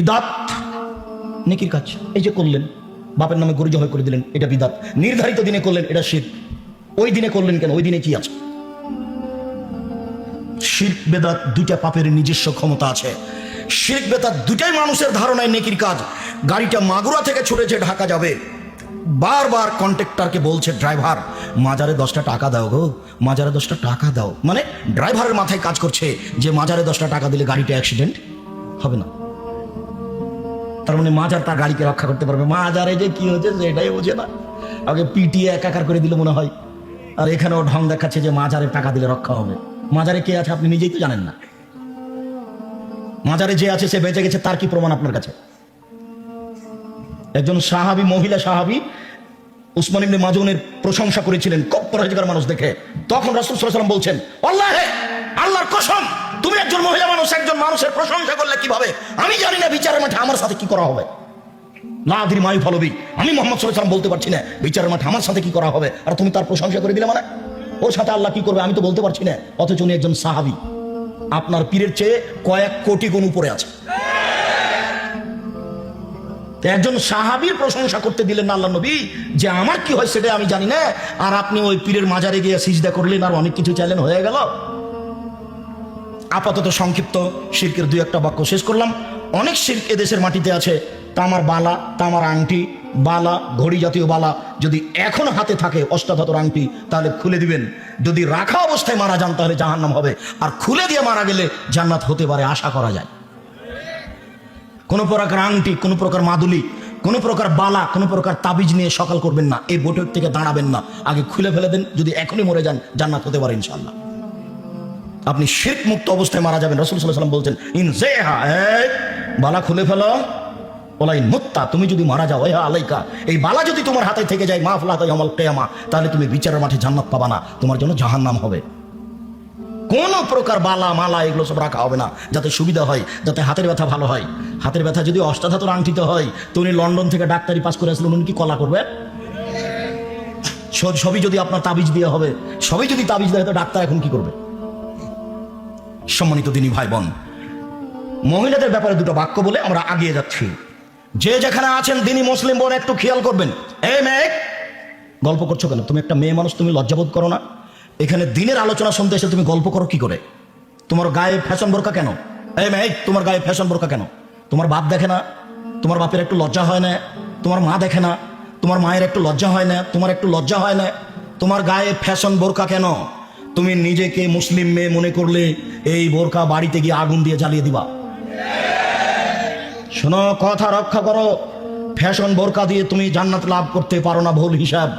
বিদাত নেকির কাজ। এই যে করলেন, বাপের নামে গরু জবাই করে দিলেন, এটা বিদাত। নির্ধারিত দিনে করলেন, এটা শিরক। ওই দিনে করলেন কেন? ওই দিনে কি আছে? শিরক বেদাত দুইটা পাপের নিজস্ব ক্ষমতা আছে। শিরক বেদাত দুটাই মানুষের ধারণায় নেকির কাজ। গাড়িটা মাগুরা থেকে ছুটেছে ঢাকা যাবে, বারবার কন্ট্রাক্টরকে বলছে, ড্রাইভার মাজারে 10টা টাকা দাও গো, মাজারে 10টা টাকা দাও। মানে ড্রাইভারের মাথায় কাজ করছে যে মাজারে 10টা টাকা দিলে গাড়িটা অ্যাক্সিডেন্ট হবে না। তার মানে মাজার তার গাড়িকে রক্ষা করতে পারবে। মাজারে যে কি হচ্ছে সেটাই বোঝে না, আগে পিটিয়ে একাকার করে দিলে মনে হয়। আর এখানেও ঢং দেখাচ্ছে যে মাজারে টাকা দিলে রক্ষা হবে। মাজারে কে আছে আপনি নিজেই তো জানেন না। মাজারে যে আছে সে বেঁচে গেছে, তার কি প্রমাণ আপনার কাছে? একজন সাহাবী, মহিলা সাহাবী উসমান ইবনে মাজুনের প্রশংসা করেছিলেন, খুব পরহেজগার মানুষ দেখে। তখন রাসূল সাল্লাল্লাহু আলাইহি ওয়াসাল্লাম বলছেন, আল্লাহে, আল্লাহর কসম, তুমি একজন মহিলা মানুষ একজন মানুষের প্রশংসা করলে কিভাবে? আমি জানি না বিচারের মাঠে আমার সাথে কি করা হবে। লা আদরি মা ইউফালু বি, আমি মুহাম্মদ সাল্লাল্লাহু আলাইহি ওয়াসাল্লাম বলতে পারছি না বিচারের মাঠে আমার সাথে কি করা হবে, আর তুমি তার প্রশংসা করে দিলে। মানে ওর সাথে আল্লাহ কি করবে আমি তো বলতে পারছি না। অথচ উনি একজন সাহাবী, আপনার পীরের চেয়ে কয়েক কোটি গুণ উপরে আছে। একজন সাহাবীর প্রশংসা করতে দিলেন না আল্লাহ নবী, যে আমার কি হয় সেটা আমি জানি না, আর আপনি ওই পীরের মাজারে গিয়ে সিজদা করলেন আর অনেক কিছু চাইলেন, হয়ে গেল। আপাতত সংক্ষিপ্ত শিরকের 2-1টা বাক্য শেষ করলাম। অনেক শিরক এদেশের মাটিতে আছে। তামার বালা, তামার আংটি, বালা, ঘড়ি জাতীয় বালা যদি এখন হাতে থাকে, অষ্টাধাতুর আংটি, তাহলে খুলে দিবেন। যদি রাখা অবস্থায় মারা যান তাহলে জাহান্নাম হবে, আর খুলে দিয়ে মারা গেলে জান্নাত হতে পারে, আশা করা যায়। কোন প্রকার আংটি, কোন প্রকার মাদুলি, কোন প্রকার বালা, কোন প্রকার তাবিজ নিয়ে সকাল করবেন না, এই বৈঠক থেকে দাঁড়াবেন না, আগে খুলে ফেলে দেন। যদি এখনই মরে যান জান্নাত হতে পারে ইনশাআল্লাহ। আপনি শিরক মুক্ত অবস্থায় মারা যাবেন। রাসূল সাল্লাল্লাহু আলাইহি ওয়াসাল্লাম বলছেন, ইনজাহা, এই বালা খুলে ফেলো, ওলাইন মুত্তা, তুমি যদি মারা যাও, ইহা আলাইকা, এই বালা যদি তোমার হাতে থেকে যায়, মাফলাতা ইয়াউমুল কিয়ামা, তাহলে তুমি বিচারের মাঠে জান্নাত পাবা না, তোমার জন্য জাহান্নাম হবে। কোন প্রকার বালা মালা এগুলো সব রাখা হবে না, যাতে সুবিধা হয়, যাতে হাতের ব্যথা ভালো হয়। হাতের ব্যথা যদি অষ্টাধাতুর আংটিতে হয়, তো উনি লন্ডন থেকে ডাক্তারি পাস করে আসলেন, উনি কি কলা করবে? সবই যদি আপনার তাবিজ দিয়ে হবে, সবই যদি তাবিজ দেয়, তো ডাক্তার এখন কি করবে? সম্মানিত দিনী ভাই বোন, মহিলাদের ব্যাপারে 2টো বাক্য বলে আমরা আগিয়ে যাচ্ছি। যে যেখানে আছেন দিনী মুসলিম বোন, একটু খেয়াল করবেন। এই মেয়ে, গল্প করছো কেন? তুমি একটা মেয়ে মানুষ, তুমি লজ্জাবোধ করো না? এখানে দিনের আলোচনা শুনতে এসে তুমি গল্প করো কি করে? তোমার গায়ে ফ্যাশন বোরকা কেন? এই মেয়ে, তোমার গায়ে ফ্যাশন বোরকা কেন? তোমার বাপ দেখে না? তোমার বাপের একটু লজ্জা হয় না? তোমার মা দেখে না? তোমার মায়ের একটু লজ্জা হয় না? তোমার একটু লজ্জা হয় না? তোমার গায়ে ফ্যাশন বোরকা কেন? তুমি নিজেকে মুসলিম মেয়ে মনে করলে এই বোরকা বাড়িতে গিয়ে আগুন দিয়ে জ্বালিয়ে দিবা। শোনো, কথা রক্ষা করো। ফ্যাশন বোরকা দিয়ে তুমি জান্নাত লাভ করতে পারো না, ভুল হিসাব।